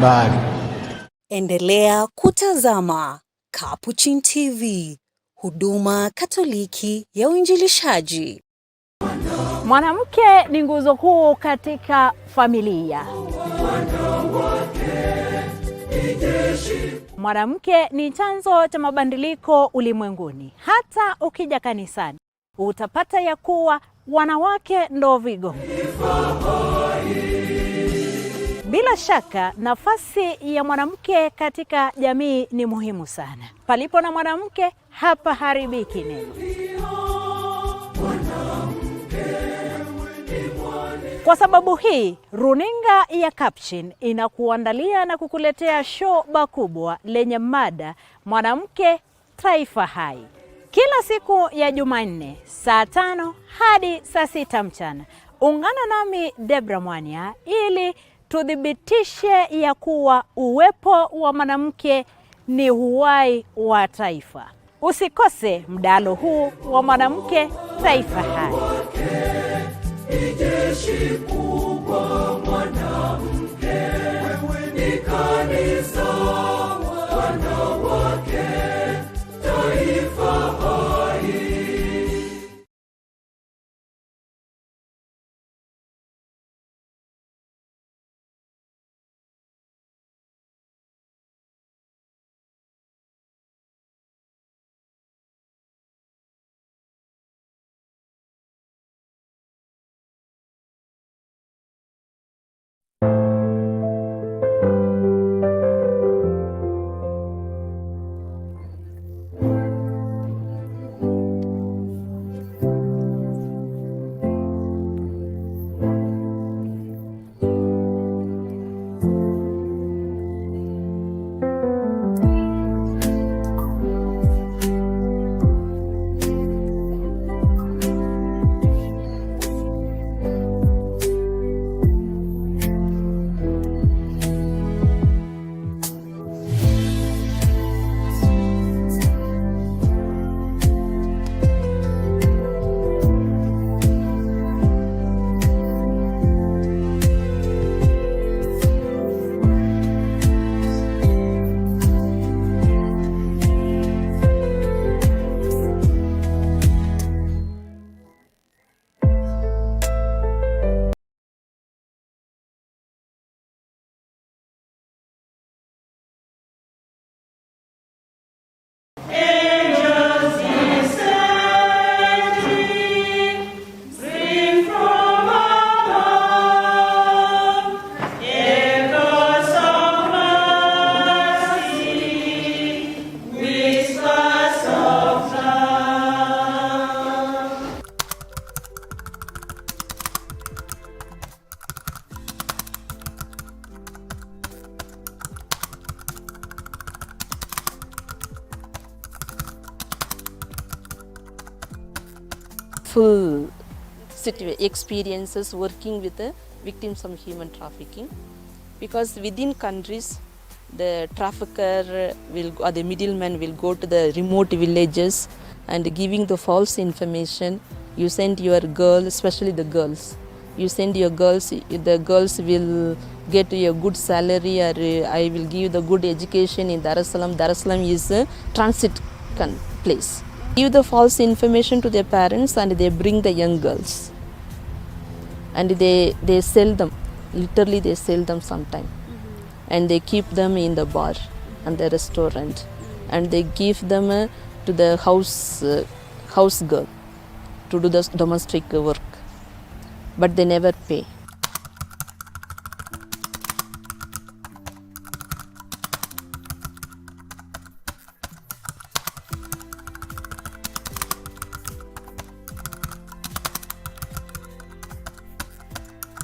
Bali. Endelea kutazama Capuchin TV, huduma Katoliki ya uinjilishaji. Mwanamke ni nguzo kuu katika familia. Mwanamke ni chanzo cha mabadiliko ulimwenguni. Hata ukija kanisani, utapata ya kuwa wanawake ndo vigo. Bila shaka, nafasi ya mwanamke katika jamii ni muhimu sana. Palipo na mwanamke, hapa haribiki neno. Kwa sababu hii, runinga ya Capuchin inakuandalia na kukuletea show kubwa lenye mada Mwanamke Taifa Hai. Kila siku ya Jumanne saa 5 hadi saa 6 mchana. Ungana nami Debra Mwania ili tudhibitishe ya kuwa uwepo wa mwanamke ni uhai wa taifa. Usikose mdahalo huu wa Mwanamke Taifa Hai. Full experiences working with the victims of human trafficking, because within countries the trafficker will or the middleman will go to the remote villages and giving the false information. You send your girl, especially the girls, you send your girls, the girls will get a good salary, or I will give the good education in Dar es Salaam. Dar es Salaam is a transit place. Give the false information to their parents and they bring the young girls and they sell them, literally they sell them sometime, and they keep them in the bar and the restaurant, and they give them to the house girl to do the domestic work, but they never pay.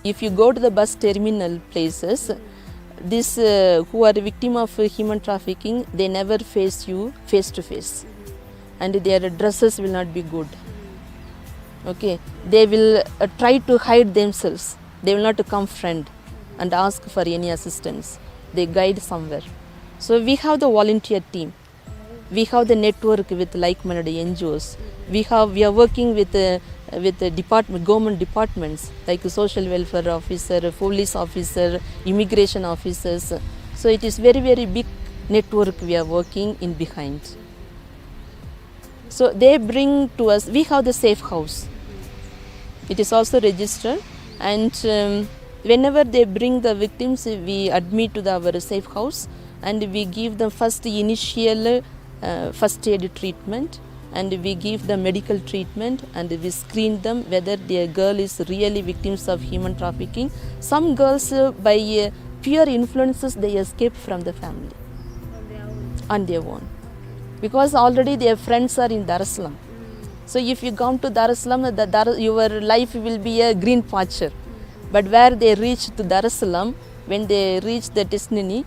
If you go to the bus terminal places, this who are victim of human trafficking, they never face you face to face, and their dresses will not be good. Okay, they will try to hide themselves. They will not come friend and ask for any assistance. They guide somewhere. So we have the volunteer team. We have the network with like-minded NGOs. We are working with the government departments like social welfare officer, police officer, immigration officers, So it is very, very big network we are working in behind. So they bring to us, we have the safe house. It is also registered, and whenever they bring the victims, we admit to our safe house and we give them first initial first aid treatment, and we give them medical treatment, and we screen them whether their girl is really victims of human trafficking. Some girls by peer influences they escape from the family on their own, because already their friends are in Dar es Salaam. So if you come to Dar es Salaam, your life will be a green pasture. But where they reach to Dar es Salaam, when they reach the destiny,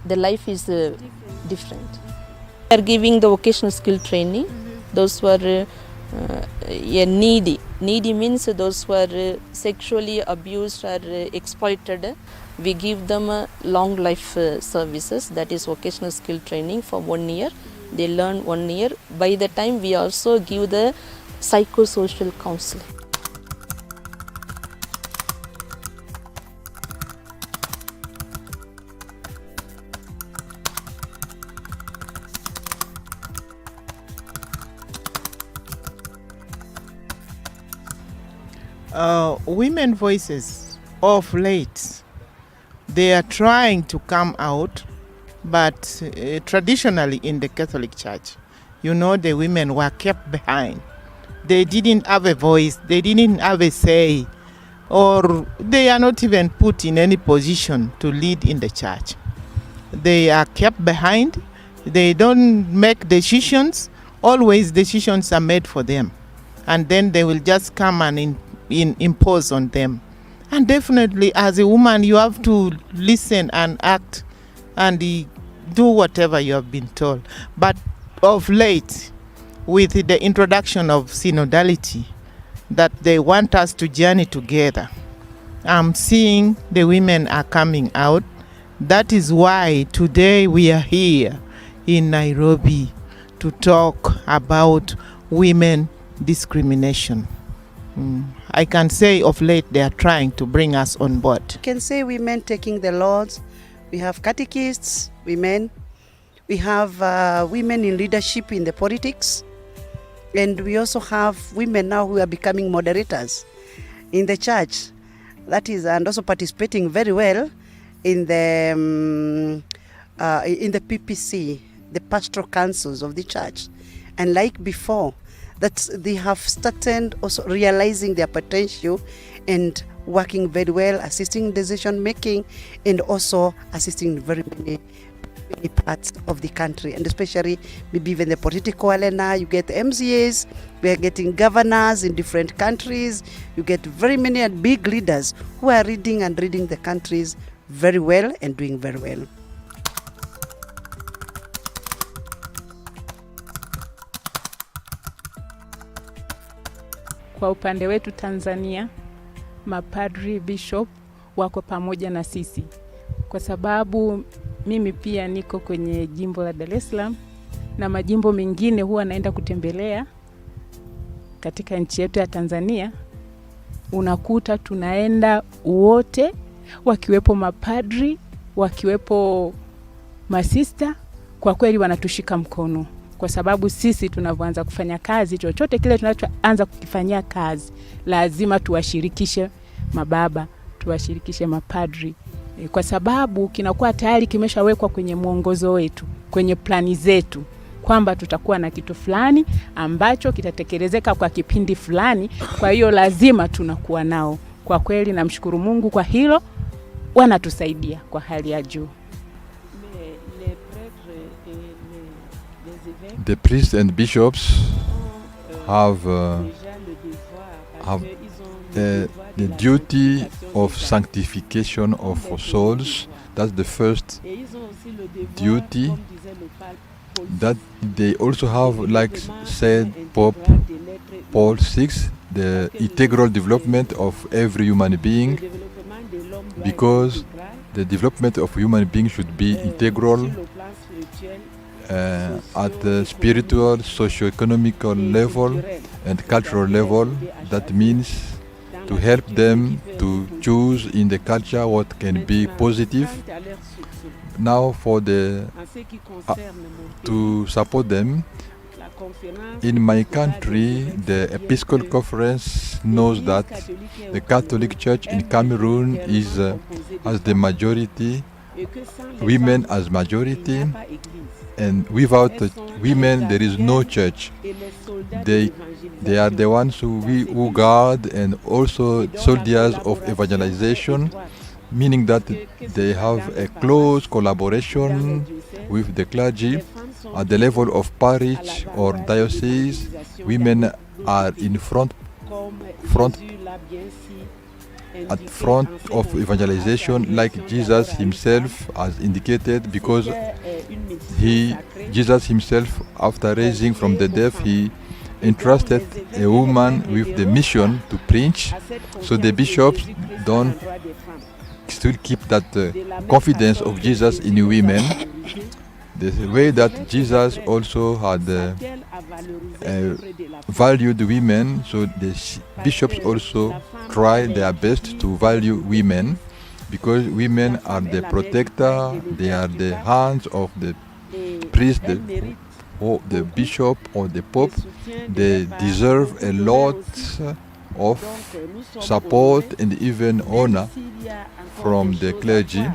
the life is different. We are giving the vocational skill training. Those who are needy. Needy means those who are sexually abused or exploited. We give them long life services, that is vocational skill training for 1 year. They learn 1 year. By the time we also give the psychosocial counseling. Women voices of late, they are trying to come out, but traditionally in the Catholic Church, you know, the women were kept behind. They didn't have a voice, they didn't have a say, or they are not even put in any position to lead in the church. They are kept behind, they don't make decisions, always decisions are made for them. And then they will just come and impose on them. And definitely as a woman, you have to listen and act and do whatever you have been told. But of late, with the introduction of synodality, that they want us to journey together, I'm seeing the women are coming out. That is why today we are here in Nairobi to talk about women discrimination. I can say of late they are trying to bring us on board. You can say women taking the laws. We have catechists, women. We have women in leadership in the politics. And we also have women now who are becoming moderators in the church. That is, and also participating very well in the PPC, the pastoral councils of the church. And like before, that they have started also realizing their potential and working very well, assisting decision making, and also assisting very many parts of the country, and especially maybe even the political arena. You get MCAs, we are getting governors in different countries. You get very many and big leaders who are leading the countries very well and doing very well. Kwa upande wetu Tanzania, mapadri, bishop wako pamoja na sisi. Kwa sababu mimi pia niko kwenye jimbo la Dar es Salaam na majimbo mengine huwa naenda kutembelea katika nchi yetu ya Tanzania. Unakuta tunaenda wote, wakiwepo mapadri, wakiwepo masista, kwa kweli wanatushika mkono. Kwa sababu sisi tunavyoanza kufanya kazi, chochote kile tunachoanza kukifanyia kazi, lazima tuwashirikishe mababa, tuwashirikishe mapadri. Kwa sababu kinakuwa tayari kimeshawekwa kwenye mwongozo wetu, kwenye plani zetu, kwamba tutakuwa na kitu fulani ambacho kitatekelezeka kwa kipindi fulani, kwa hiyo lazima tunakuwa nao. Kwa kweli namshukuru Mungu kwa hilo, wanatusaidia kwa hali ya juu. The priests and bishops have the duty of sanctification of souls. That's the first duty. That they also have, like said Pope Paul VI, the integral development of every human being, because the development of human being should be integral at the spiritual, socio-economical level and cultural level. That means to help them to choose in the culture what can be positive. Now for the to support them, in my country, the Episcopal Conference knows that the Catholic Church in Cameroon is has the majority, women as majority, and without women there is no church. They are the ones who guard and also soldiers of evangelization, meaning that they have a close collaboration with the clergy. At the level of parish or diocese, women are in front of evangelization, like Jesus himself has indicated, because Jesus himself, after raising from the dead, he entrusted a woman with the mission to preach. So the bishops don't still keep that confidence of Jesus in women. The way that Jesus also had valued women, so the bishops also try their best to value women, because women are the protector, they are the hands of the priest, or the bishop or the pope. They deserve a lot of support and even honor from the clergy.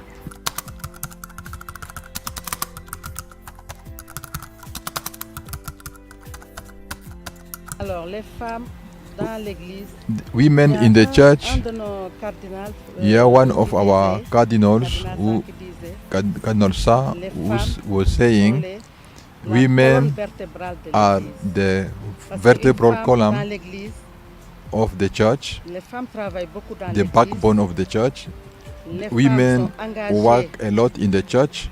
Women in the church, one of our cardinals, Cardinal Sa, was saying, women are the vertebral column of the church, the backbone of the church. Women work a lot in the church.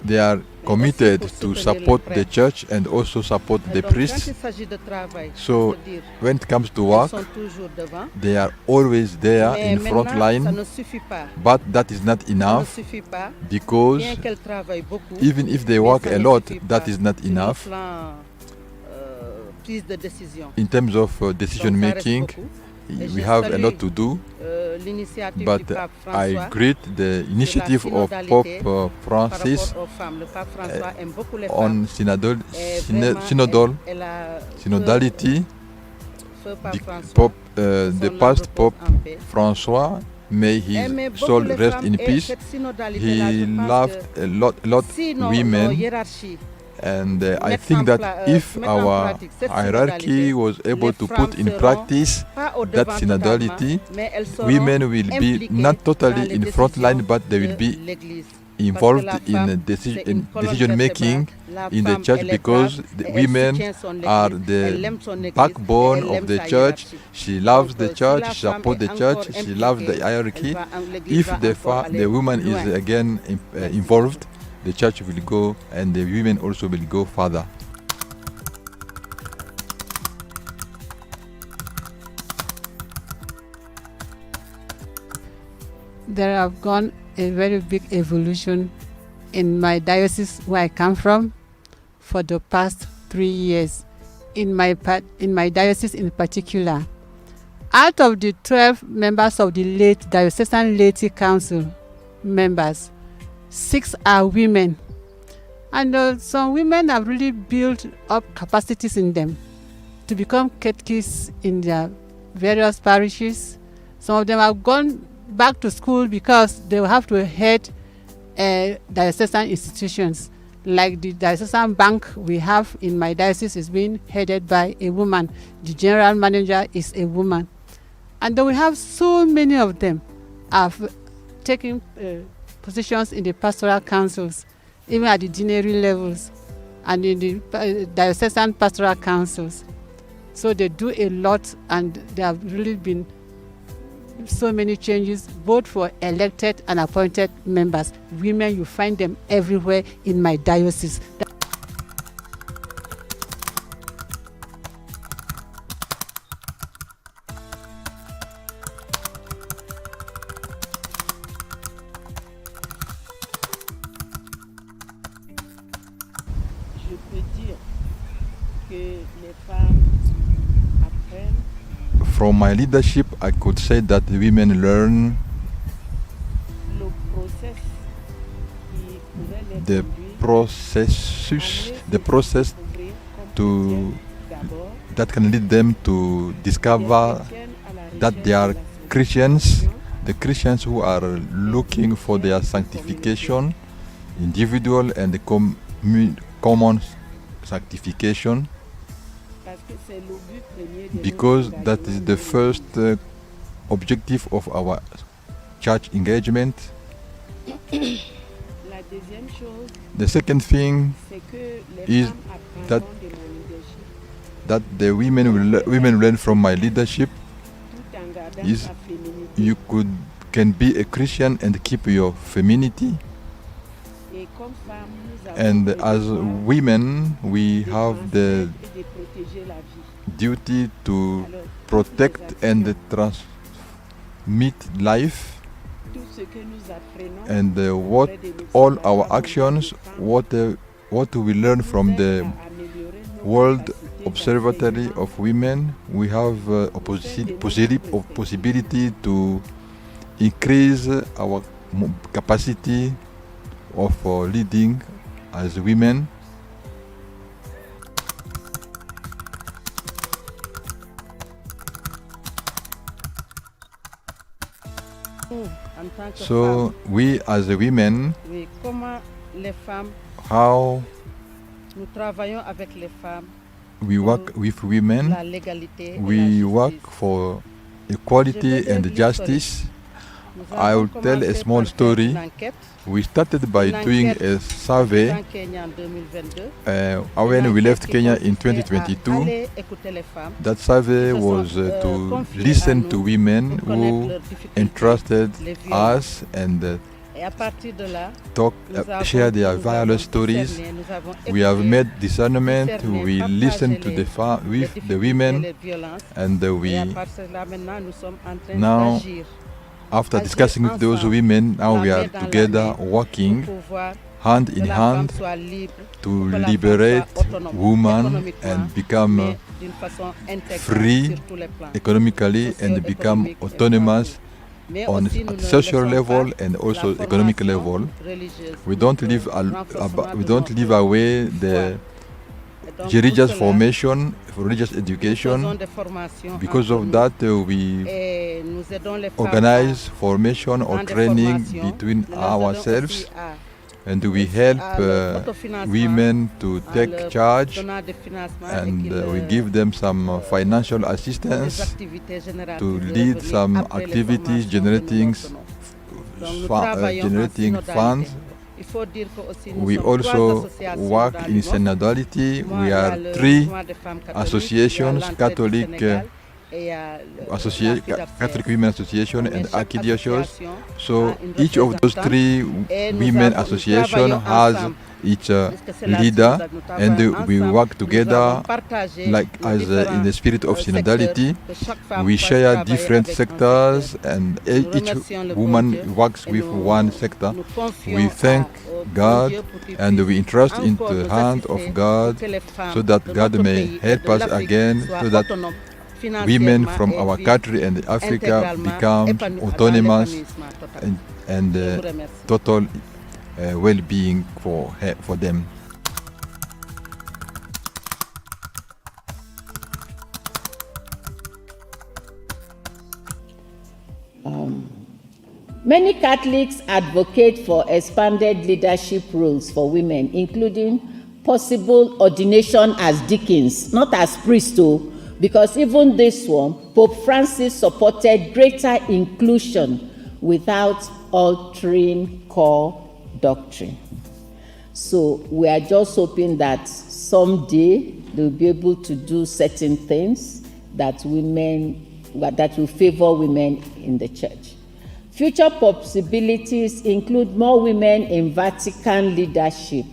They are committed to support the church and also support the priests. So when it comes to work, they are always there in front line. But that is not enough, because even if they work a lot, that is not enough in terms of decision making. We have a lot to do, but I greet the initiative of Pope Francis on synodality. The past Pope Francois, may his soul rest in peace. He loved a lot women. And I think that if our hierarchy was able to put in practice that synodality, women will be not totally in front line, but they will be involved in decision making in the church, because the women are the backbone of the church. She loves the church, she supports the church, she loves the hierarchy. If the woman is again involved, the church will go, and the women also will go further. There have gone a very big evolution in my diocese where I come from for the past 3 years. In my diocese in particular, out of the 12 members of the Diocesan Laity Council members, 6 are women, and some women have really built up capacities in them to become catechists in their various parishes. Some of them have gone back to school because they will have to head diocesan institutions, like the diocesan bank we have in my diocese is being headed by a woman. The general manager is a woman, and then we have so many of them have taken positions in the pastoral councils, even at the deanery levels and in the diocesan pastoral councils. So they do a lot, and there have really been so many changes, both for elected and appointed members. Women, you find them everywhere in my diocese. Je peux dire que les femmes apprennent From my leadership, I could say that women learn the process that can lead them to discover that they are Christians, the Christians who are looking for their sanctification, individual and common sanctification, because that is the first objective of our church engagement. The second thing is that the women learn from my leadership is you can be a Christian and keep your femininity. And as women, we have the duty to protect and transmit life. And what all our actions, what we learn from the World Observatory of Women, we have a possibility to increase our capacity of leading as women. So we as women, how we work with women, we work for equality and justice. I will tell a small story. We started by doing a survey when we left Kenya in 2022. That survey was to listen to women who entrusted us and share their various stories. We have made discernment. We listened to with the women, and we now, after discussing with those women, now we are together working hand in hand to liberate women and become free economically and become autonomous on a social level and also economic level. We don't leave away the religious formation, religious education. Because of that, we organize formation or training between ourselves, and we help women to take charge, and we give them some financial assistance to lead some activities generating funds. We also work in synodality. We are 3 associations: Catholic Women Association and Archdiocese. So each of those 3 women association has each leader, and we work together like as in the spirit of synodality. We share different sectors, and each woman works with one sector. We thank God and we entrust into the hand of God, so that God may help us again, so that women from our country and Africa become autonomous and total well-being for them. Many Catholics advocate for expanded leadership roles for women, including possible ordination as deacons, not as priests, because even this one, Pope Francis supported greater inclusion without altering core doctrine. So we are just hoping that someday they'll be able to do certain things that will favor women in the church. Future possibilities include more women in Vatican leadership,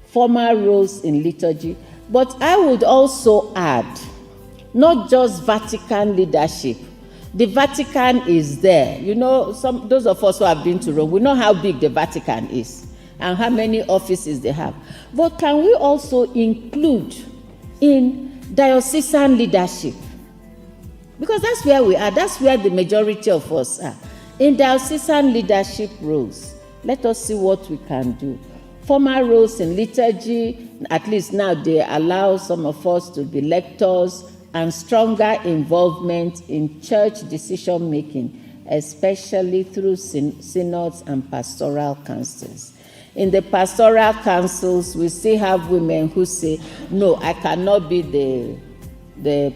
formal roles in liturgy, but I would also add, not just Vatican leadership. The Vatican is there. You know, those of us who have been to Rome, we know how big the Vatican is and how many offices they have. But can we also include in diocesan leadership? Because that's where we are. That's where the majority of us are. In diocesan leadership roles, let us see what we can do. Formal roles in liturgy, at least now they allow some of us to be lectors, and stronger involvement in church decision making, especially through synods and pastoral councils. In the pastoral councils, we still have women who say, no, I cannot be the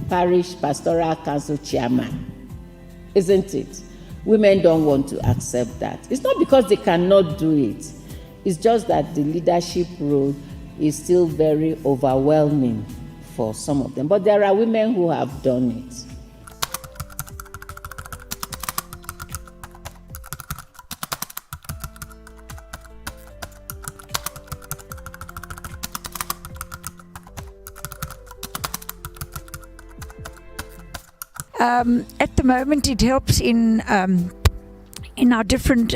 parish pastoral council chairman. Isn't it? Women don't want to accept that. It's not because they cannot do it. It's just that the leadership role is still very overwhelming for some of them. But there are women who have done it. At the moment, it helps in our different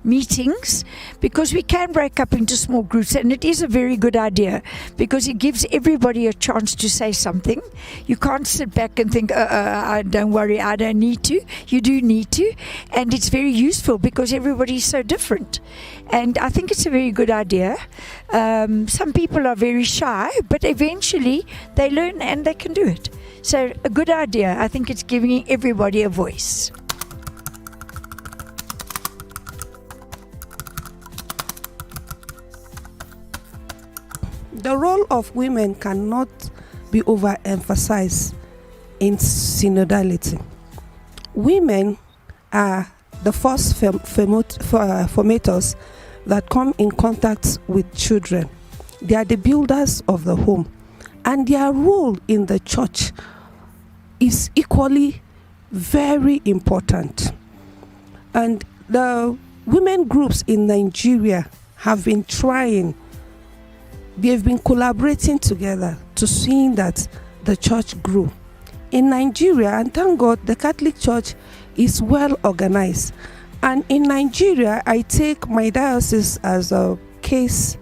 meetings, because we can break up into small groups, and it is a very good idea because it gives everybody a chance to say something. You can't sit back and think, don't worry, I don't need to. You do need to, and it's very useful because everybody is so different. And I think it's a very good idea. Some people are very shy, but eventually they learn and they can do it. So a good idea. I think it's giving everybody a voice. The role of women cannot be overemphasized in synodality. Women are the first formators that come in contact with children. They are the builders of the home, and their role in the church is equally very important. And the women groups in Nigeria have been trying. They've been collaborating together to see that the church grew. In Nigeria, and thank God, the Catholic Church is well organized. And in Nigeria, I take my diocese as a case,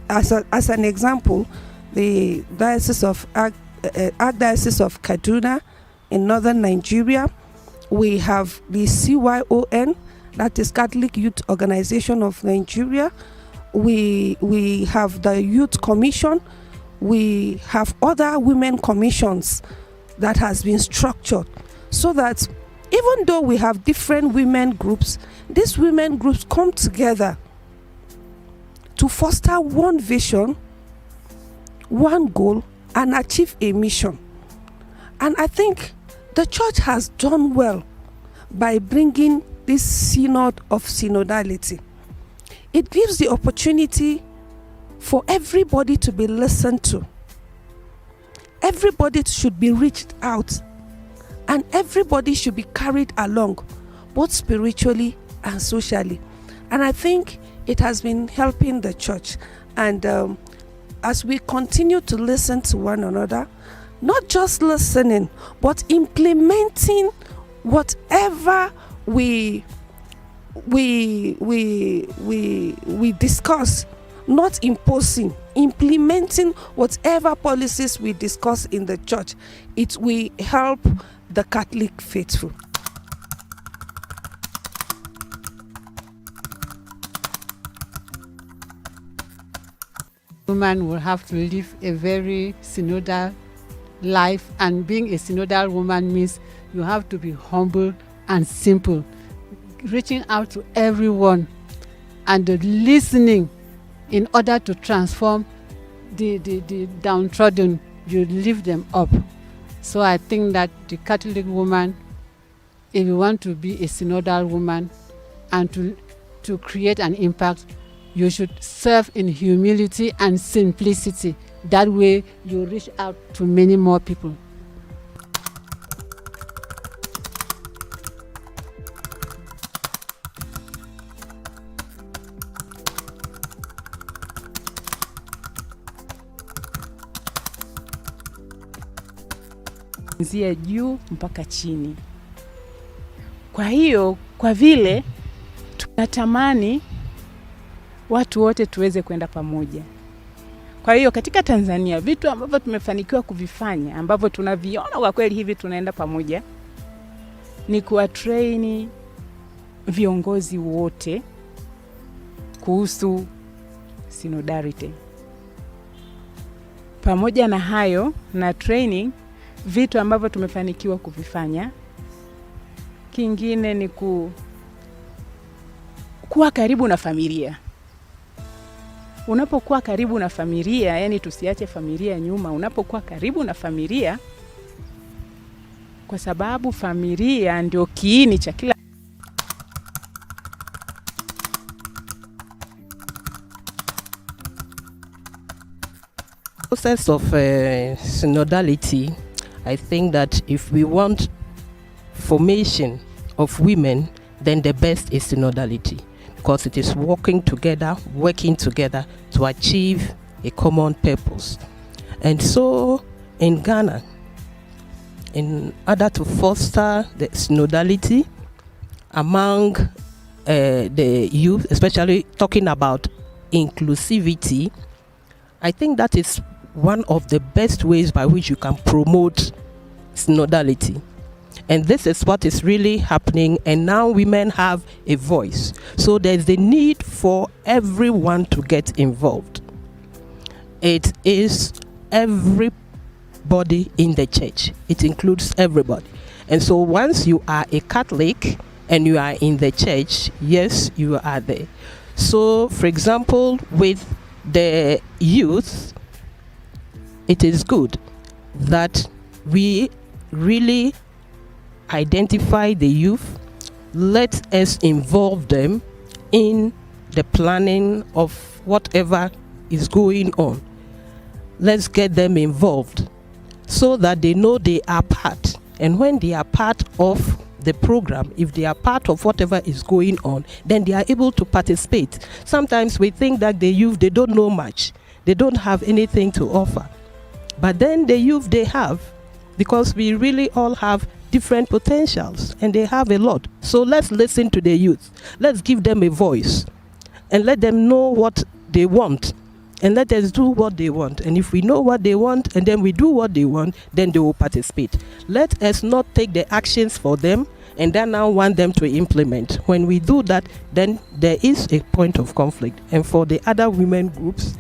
as an example. The diocese of Archdiocese of Kaduna in northern Nigeria. We have the CYON, that is Catholic Youth Organization of Nigeria. We have the Youth Commission. We have other women commissions that has been structured so that even though we have different women groups, these women groups come together to foster one vision, one goal, and achieve a mission. And I think the church has done well by bringing this synod of synodality. It gives the opportunity for everybody to be listened to. Everybody should be reached out, and everybody should be carried along, both spiritually and socially. And I think it has been helping the church. And as we continue to listen to one another, not just listening, but implementing whatever we discuss, not imposing, implementing whatever policies we discuss in the church, it will help the Catholic faithful. Woman will have to live a very synodal life, and being a synodal woman means you have to be humble and simple, reaching out to everyone and listening in order to transform the downtrodden. You lift them up. So I think that the Catholic woman, if you want to be a synodal woman and to create an impact, you should serve in humility and simplicity. That way you reach out to many more people. Kuanzia juu mpaka chini. Kwa hiyo, kwa vile tunatamani watu wote tuweze kwenda pamoja. Kwa hiyo katika Tanzania vitu ambavyo tumefanikiwa kuvifanya ambavyo tunaviona kwa kweli hivi tunaenda pamoja ni kuwatrain viongozi wote kuhusu synodality. Pamoja na hayo na training, vitu ambavyo tumefanikiwa kuvifanya, kingine ni kuwa karibu na familia. Unapokuwa karibu na familia, yani tusiache familia nyuma, unapokuwa karibu na familia, kwa sababu familia ndio kiini cha kila. Process of synodality, I think that if we want formation of women, then the best is synodality, because it is working together to achieve a common purpose. And so in Ghana, in order to foster the synodality among the youth, especially talking about inclusivity, I think that is one of the best ways by which you can promote synodality. And this is what is really happening, and now women have a voice. So there's the need for everyone to get involved. It is everybody in the church. It includes everybody. And so once you are a Catholic and you are in the church, yes, you are there. So for example, with the youth, it is good that we really identify the youth. Let us involve them in the planning of whatever is going on. Let's get them involved so that they know they are part. And when they are part of the program, if they are part of whatever is going on, then they are able to participate. Sometimes we think that the youth, they don't know much. They don't have anything to offer. But then the youth, they have, because we really all have different potentials and they have a lot. So let's listen to the youth. Let's give them a voice and let them know what they want, and let us do what they want. And if we know what they want and then we do what they want, then they will participate. Let us not take the actions for them and then now want them to implement. When we do that, then there is a point of conflict. And for the other women groups,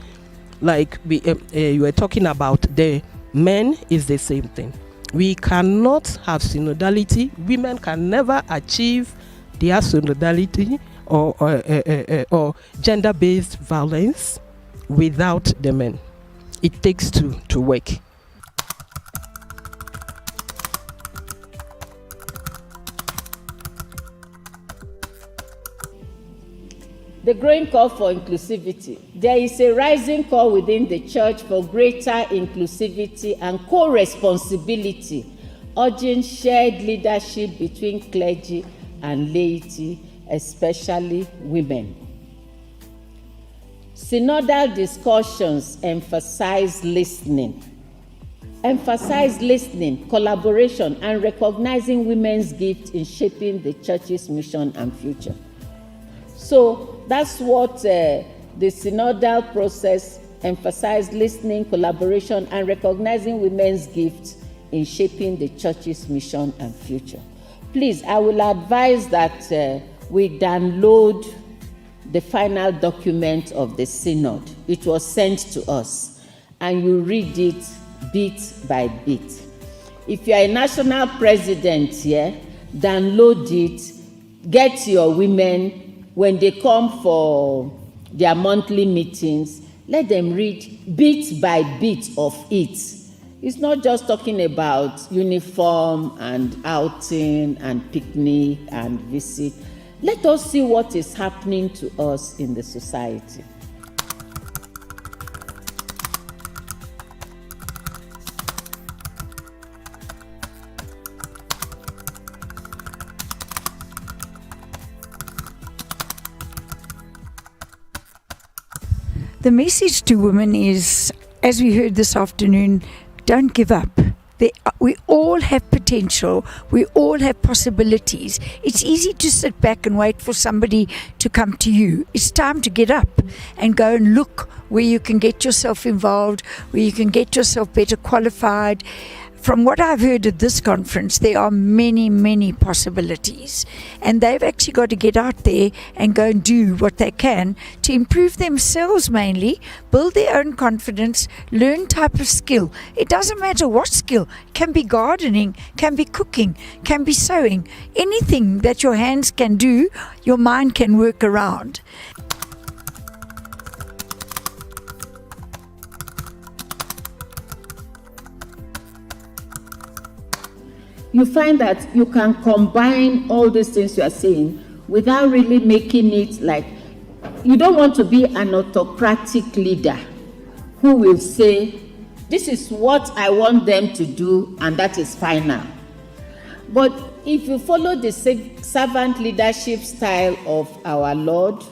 like you were talking about, the men is the same thing. We cannot have synodality. Women can never achieve their synodality or gender-based violence without the men. It takes two to work. The growing call for inclusivity. There is a rising call within the church for greater inclusivity and co-responsibility, urging shared leadership between clergy and laity, especially women. Synodal discussions emphasize listening. Collaboration, and recognizing women's gift in shaping the church's mission and future. So that's what the synodal process emphasized: listening, collaboration, and recognizing women's gifts in shaping the church's mission and future. Please, I will advise that we download the final document of the synod. It was sent to us, and you read it bit by bit. If you are a national president here, download it, get your women. When they come for their monthly meetings, let them read bit by bit of it. It's not just talking about uniform and outing and picnic and visit. Let us see what is happening to us in the society. The message to women is, as we heard this afternoon, don't give up. We all have potential. We all have possibilities. It's easy to sit back and wait for somebody to come to you. It's time to get up and go and look where you can get yourself involved, where you can get yourself better qualified. From what I've heard at this conference, there are many, many possibilities. And they've actually got to get out there and go and do what they can to improve themselves mainly, build their own confidence, learn type of skill. It doesn't matter what skill. It can be gardening, can be cooking, can be sewing. Anything that your hands can do, your mind can work around. You find that you can combine all these things you are saying without really making it like, you don't want to be an autocratic leader who will say, this is what I want them to do and that is final. But if you follow the servant leadership style of our Lord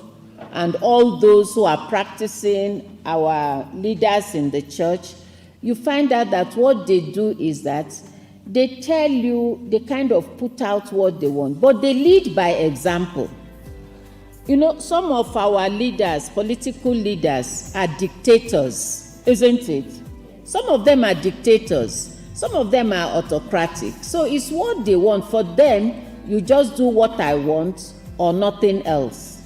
and all those who are practicing our leaders in the church, you find out that what they do is that they tell you, they kind of put out what they want, but they lead by example. You know, some of our leaders, political leaders, are dictators, isn't it? Some of them are dictators. Some of them are autocratic. So it's what they want. For them, you just do what I want or nothing else.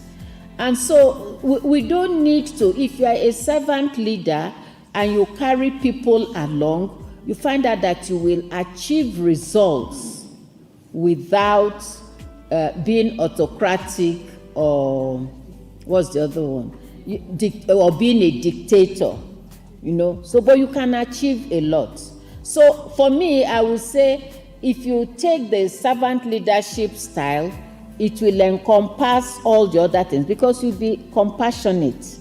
And so we don't need to, if you are a servant leader and you carry people along, you find out that you will achieve results without being autocratic or what's the other one? Or being a dictator, you know. So, but you can achieve a lot. So for me, I would say if you take the servant leadership style, it will encompass all the other things because you'll be compassionate,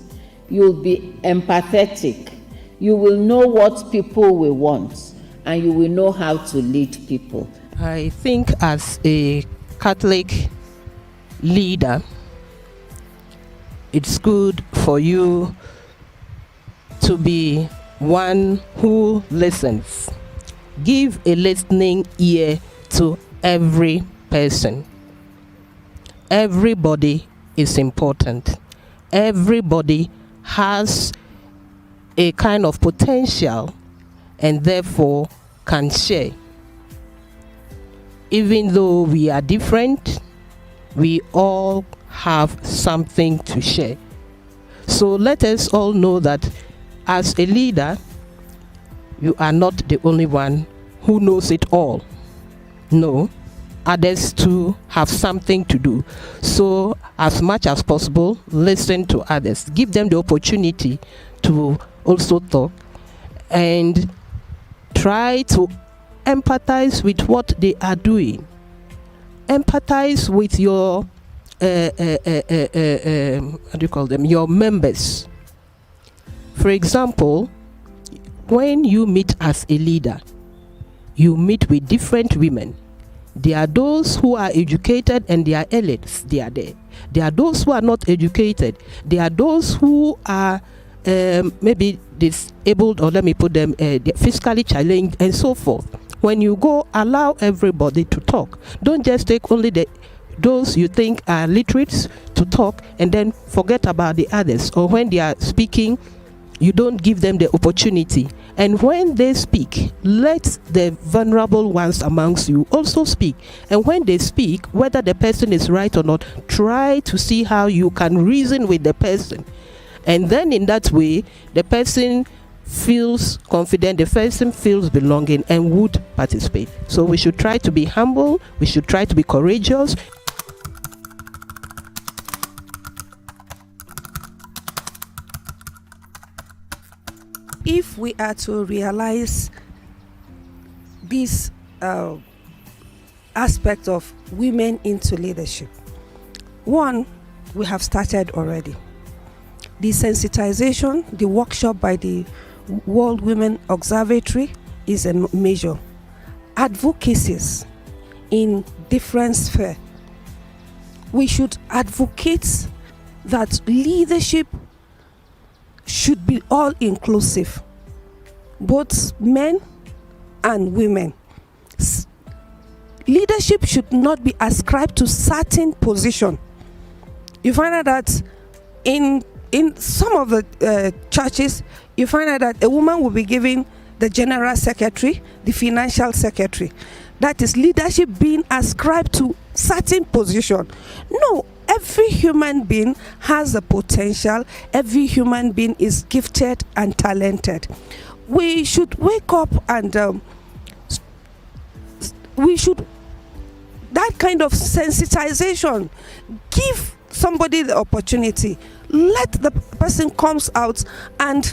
you'll be empathetic, you will know what people will want, and you will know how to lead people. I think as a Catholic leader, it's good for you to be one who listens. Give a listening ear to every person. Everybody is important. Everybody has a kind of potential and therefore can share. Even though we are different, we all have something to share. So let us all know that as a leader, you are not the only one who knows it all. No, others too have something to do. So as much as possible, listen to others. Give them the opportunity to also talk and try to empathize with what they are doing. Empathize with your what do you call them? Your members. For example, when you meet as a leader, you meet with different women. There are those who are educated and they are elites. They are there. There are those who are not educated. There are those who are maybe disabled, or let me put them physically challenged and so forth. When you go, allow everybody to talk. Don't just take only those you think are literates to talk and then forget about the others. Or when they are speaking, you don't give them the opportunity. And when they speak, let the vulnerable ones amongst you also speak. And when they speak, whether the person is right or not, try to see how you can reason with the person. And then in that way, the person feels confident, the person feels belonging and would participate. So we should try to be humble, we should try to be courageous. If we are to realize this aspect of women into leadership, one, we have started already. The sensitization, the workshop by the World Women Observatory is a measure. Advocacies in different spheres. We should advocate that leadership should be all inclusive. Both men and women. Leadership should not be ascribed to certain position. You find out that in some of the churches, you find out that a woman will be given the general secretary, the financial secretary. That is leadership being ascribed to certain position. No, every human being has a potential. Every human being is gifted and talented. We should wake up and that kind of sensitization, give somebody the opportunity. Let the person comes out and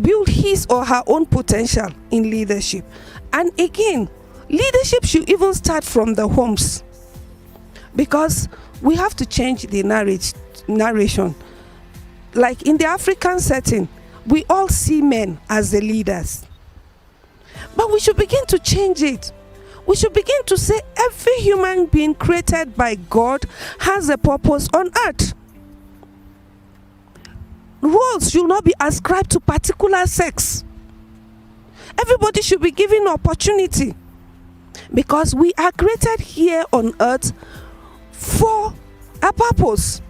build his or her own potential in leadership. And again, leadership should even start from the homes, because we have to change the narration. Like in the African setting, we all see men as the leaders, but we should begin to change it. We should begin to say every human being created by God has a purpose on earth. Roles should not be ascribed to particular sex. Everybody should be given opportunity, because we are created here on earth for a purpose.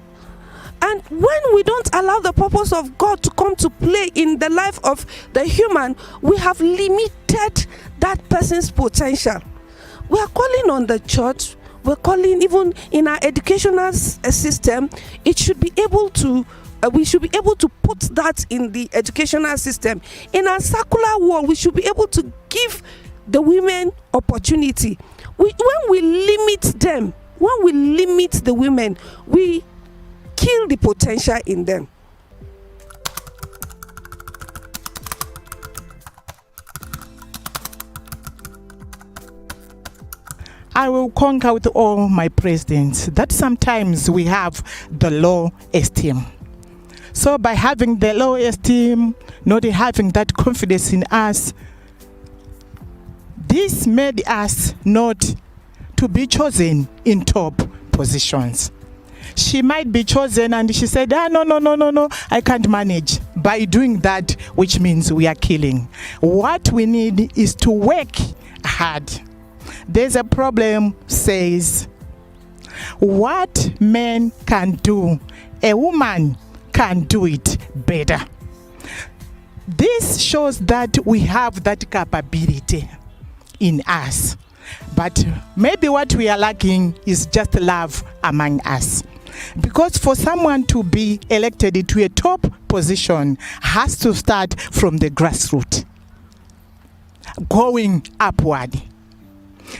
And when we don't allow the purpose of God to come to play in the life of the human, we have limited that person's potential. We are calling on the church, we're calling even in our educational system, it should be able to we should be able to put that in the educational system. In our secular world, we should be able to give the women opportunity. When we limit them, when we limit the women, we kill the potential in them. I will concur with all my presidents that sometimes we have the low esteem. So by having the low esteem, not having that confidence in us, this made us not to be chosen in top positions. She might be chosen and she said, no, I can't manage. By doing that, which means we are killing. What we need is to work hard. There's a problem says, what men can do, a woman can do it better. This shows that we have that capability in us. But maybe what we are lacking is just love among us. Because for someone to be elected to a top position has to start from the grassroots, going upward.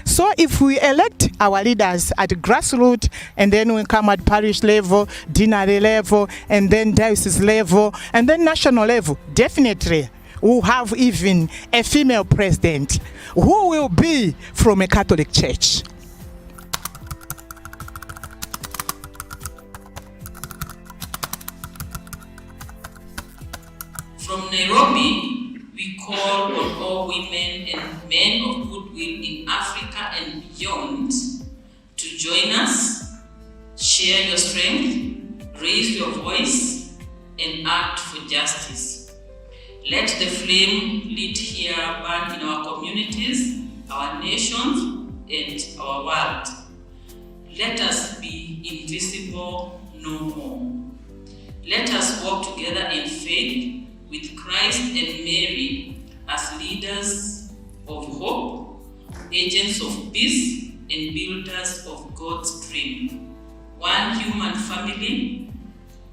So if we elect our leaders at grassroots, and then we come at parish level, deanery level, and then diocese level, and then national level, definitely we'll have even a female president who will be from a Catholic church. From Nairobi, we call on all women and men of goodwill in Africa and beyond to join us, share your strength, raise your voice, and act for justice. Let the flame lit here burn in our communities, our nations, and our world. Let us be invisible no more. Let us walk together in faith with Christ and Mary as leaders of hope, agents of peace, and builders of God's dream. One human family,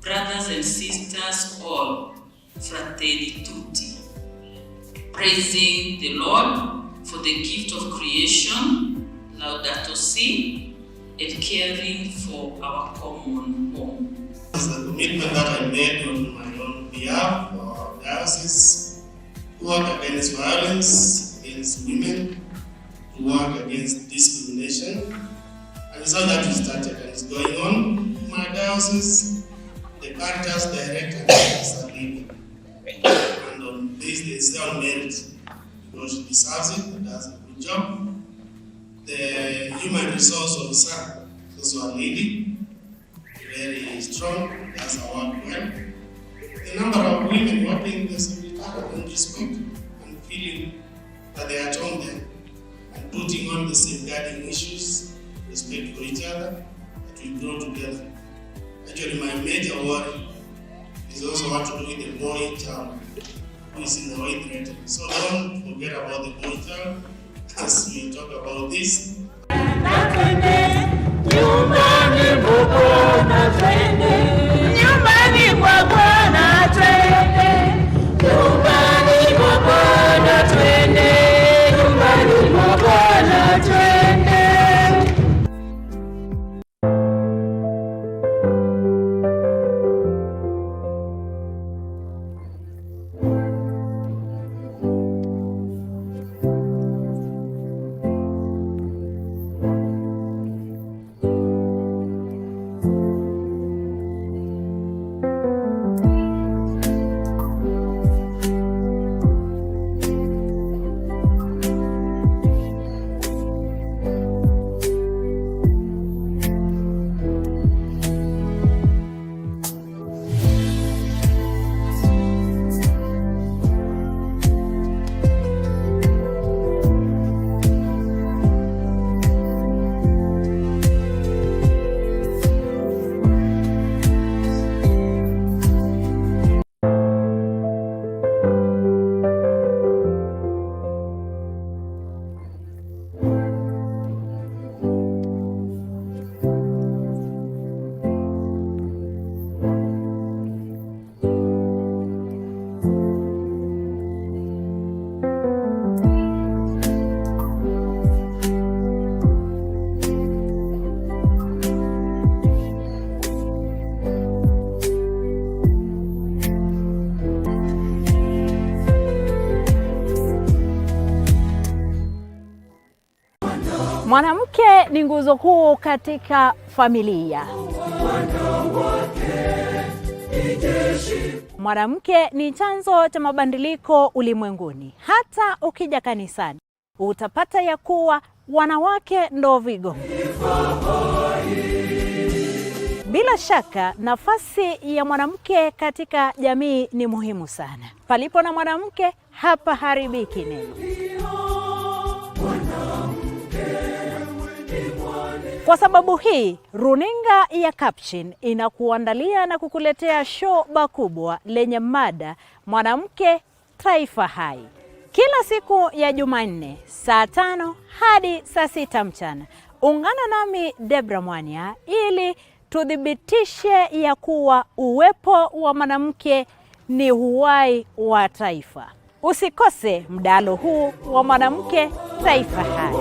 brothers and sisters all, fratelli tutti. Praising the Lord for the gift of creation, Laudato Si, and caring for our common home. It's the commitment that I made on my own behalf for our diocese to work against violence against women, to work against discrimination. And it's how that we started, and it's going on in my diocese. The CARITAS director is a leader. And on this, they say on merit, because she deserves it, does a good job. The human resource officer is also a lady, very strong, does her work well. The number of women working in the secretariat and respect and feeling that safeguarding issues, respect for each other, that we grow together. Actually, my major worry is also what to do with the boy child who is in the way threatened. So don't forget about the boy child as we talk about this. Mwanamke ni nguzo kuu katika familia. Mwanamke ni chanzo cha mabadiliko ulimwenguni. Hata ukija kanisani, utapata ya kuwa wanawake ndo vigo. Bila shaka, nafasi ya mwanamke katika jamii ni muhimu sana. Palipo na mwanamke, hapa haribiki neno. Kwa sababu hii, runinga ya Capuchin inakuandalia na kukuletea show kubwa lenye mada Mwanamke Taifa Hai. Kila siku ya Jumanne saa 5 hadi saa 6 mchana. Ungana nami Debra Mwania ili tudhibitishe ya kuwa uwepo wa mwanamke ni uhai wa taifa. Usikose mdahalo huu wa Mwanamke Taifa Hai.